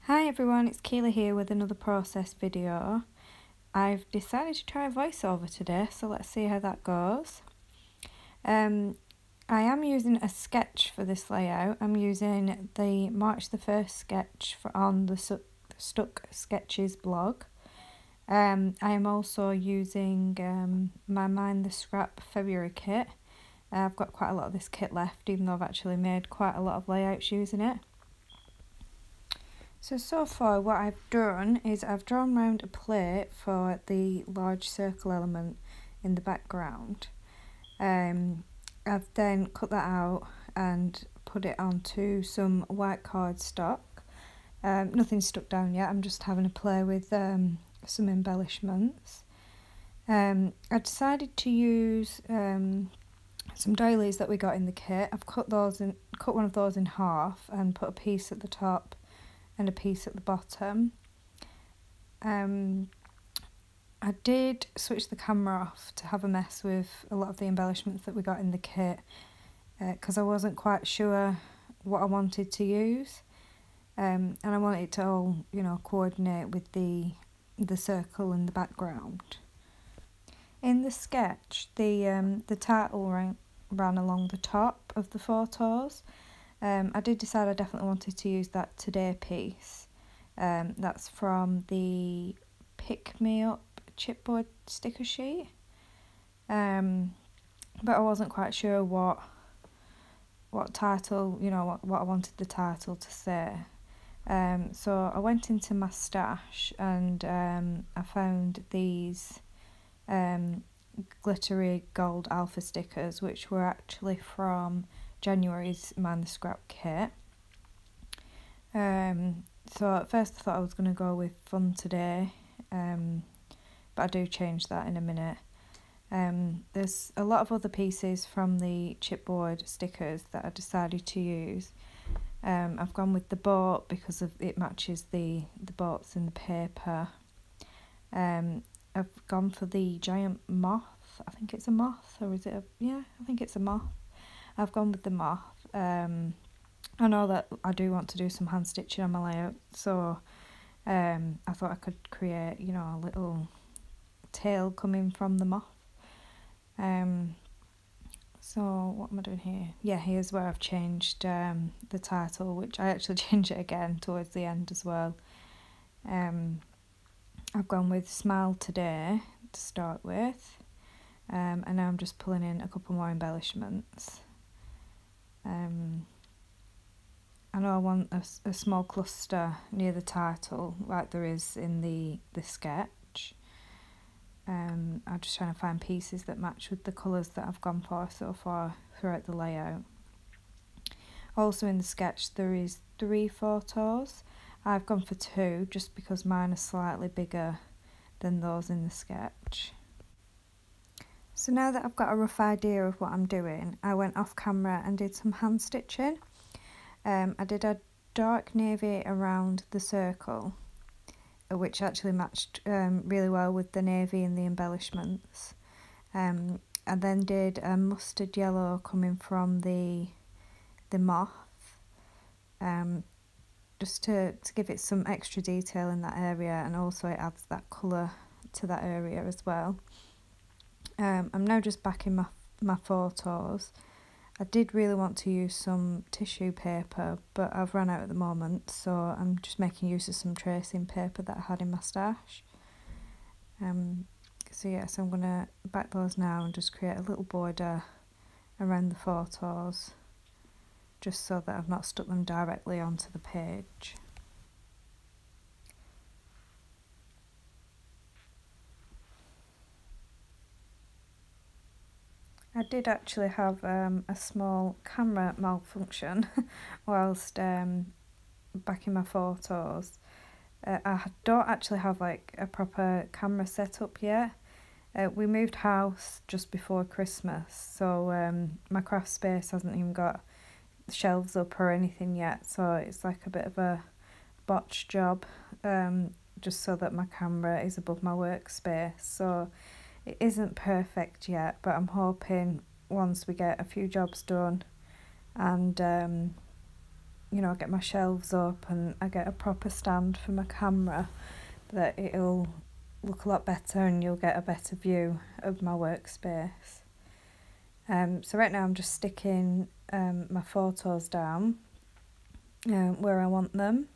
Hi everyone, it's Kayla here with another process video. I've decided to try a voiceover today, so let's see how that goes. I am using a sketch for this layout. I'm using the March the 1st sketch on the Stuck Sketches blog. I am also using my Mind the Scrap February kit. I've got quite a lot of this kit left, even though I've actually made quite a lot of layouts using it. So far what I've done is I've drawn round a plate for the large circle element in the background. I've then cut that out and put it onto some white cardstock. Nothing's stuck down yet, I'm just having a play with some embellishments. I decided to use some doilies that we got in the kit. I've cut one of those in half and put a piece at the top and a piece at the bottom. I did switch the camera off to have a mess with a lot of the embellishments that we got in the kit because I wasn't quite sure what I wanted to use, and I wanted it to all, coordinate with the circle in the background. In the sketch, the title ran along the top of the photos. I did decide I definitely wanted to use that Today piece. That's from the Pick Me Up chipboard sticker sheet. But I wasn't quite sure what title, what I wanted the title to say. So I went into my stash and I found these glittery gold alpha stickers, which were actually from January's Mind the Scrap kit. So at first I thought I was going to go with Fun Today, but I do change that in a minute. There's a lot of other pieces from the chipboard stickers that I decided to use. I've gone with the boat because it matches the boats in the paper. I've gone for the giant moth. I think it's a moth, or is it I think it's a moth. I've gone with the moth. I know that I do want to do some hand stitching on my layout, so I thought I could create, a little tail coming from the moth. So what am I doing here? Yeah, here's where I've changed the title, which I actually changed it again towards the end as well. I've gone with Smile Today to start with, and now I'm just pulling in a couple more embellishments. I know I want a small cluster near the title, like there is in the sketch. I'm just trying to find pieces that match with the colours that I've gone for so far throughout the layout. Also in the sketch there is 3 photos. I've gone for 2 just because mine are slightly bigger than those in the sketch. So now that I've got a rough idea of what I'm doing, I went off camera and did some hand stitching. I did a dark navy around the circle, which actually matched really well with the navy and the embellishments. I then did a mustard yellow coming from the moth, just to give it some extra detail in that area, and also it adds that colour to that area as well. I'm now just back in my photos. I did really want to use some tissue paper, but I've run out at the moment, so I'm just making use of some tracing paper that I had in my stash. So I'm going to back those now and just create a little border around the photos, just so that I've not stuck them directly onto the page. I did actually have a small camera malfunction whilst backing my photos. I don't actually have like a proper camera set up yet. We moved house just before Christmas, so my craft space hasn't even got shelves up or anything yet, so it's like a bit of a botched job, just so that my camera is above my workspace. So it isn't perfect yet, but I'm hoping once we get a few jobs done and I get my shelves up and I get a proper stand for my camera, that it'll look a lot better and you'll get a better view of my workspace. So right now I'm just sticking my photos down where I want them.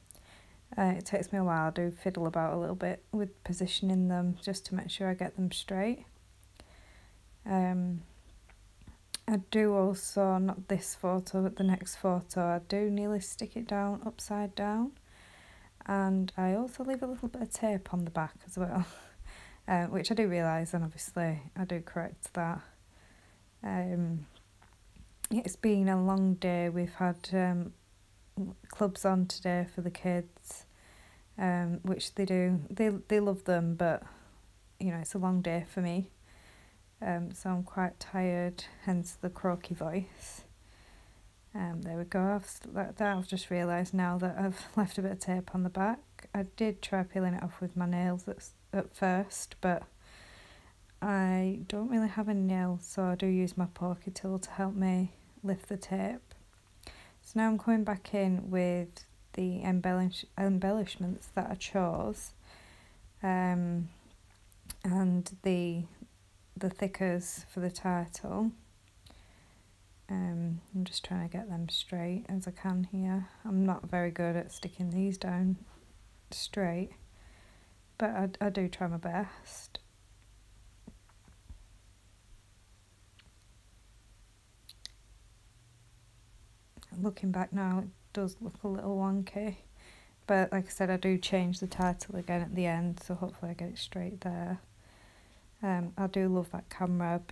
It takes me a while. I do fiddle about a little bit with positioning them just to make sure I get them straight. I do also, not this photo but the next photo, I do nearly stick it down upside down, and I also leave a little bit of tape on the back as well, which I do realise, and obviously I do correct that. It's been a long day. We've had clubs on today for the kids, which they love them, but it's a long day for me. So I'm quite tired, hence the croaky voice. There we go, I've just realised now that I've left a bit of tape on the back. I did try peeling it off with my nails at first, but I don't really have any nails, so I do use my pokey tool to help me lift the tape. So now I'm coming back in with the embellishments that I chose, and the thickers for the title. I'm just trying to get them straight as I can here. I'm not very good at sticking these down straight, but I do try my best. Looking back now, it does look a little wonky, but like I said, I do change the title again at the end, so hopefully I get it straight there. I do love that camera. I've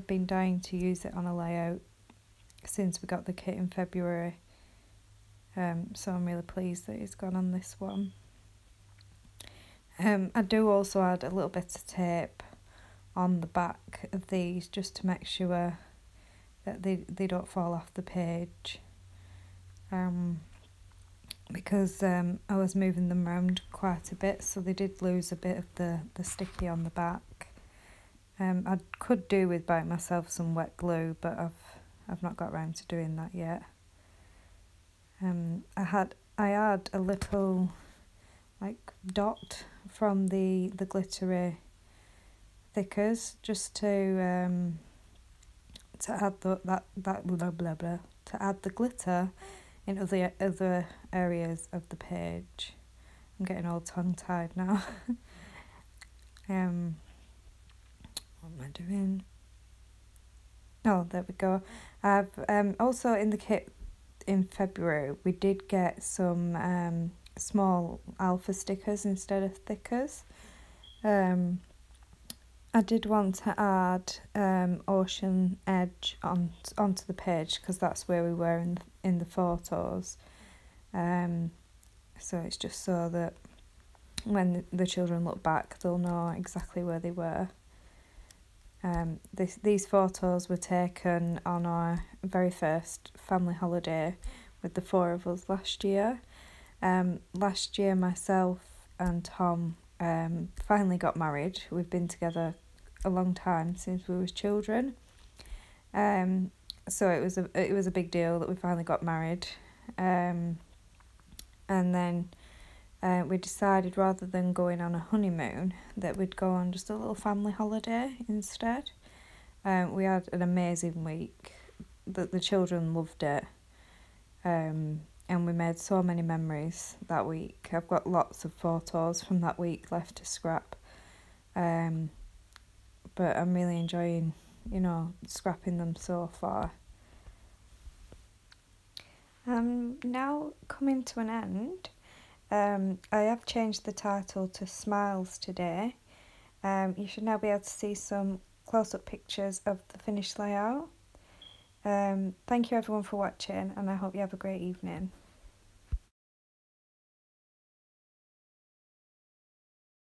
been dying to use it on a layout since we got the kit in February, so I'm really pleased that it's gone on this one. I do also add a little bit of tape on the back of these just to make sure that they don't fall off the page, because I was moving them around quite a bit, so they did lose a bit of the sticky on the back. I could do with buying myself some wet glue, but I've not got around to doing that yet. I had a little like dot from the glittery thickers just to add to add the glitter in other areas of the page. I'm getting all tongue-tied now. What am I doing? Oh, there we go. I've also in the kit in February we did get some small alpha stickers instead of thickers. I did want to add Ocean Edge onto the page because that's where we were in the photos. So it's just so that when the children look back, they'll know exactly where they were. These photos were taken on our very first family holiday with the 4 of us last year. Last year, myself and Tom finally got married. We've been together a long time since we was children. So it was a big deal that we finally got married. And then we decided rather than going on a honeymoon that we'd go on just a little family holiday instead. We had an amazing week. The children loved it. And we made so many memories that week. I've got lots of photos from that week left to scrap. But I'm really enjoying, scrapping them so far. Now coming to an end, I have changed the title to Smiles today. You should now be able to see some close-up pictures of the finished layout. Thank you everyone for watching, and I hope you have a great evening.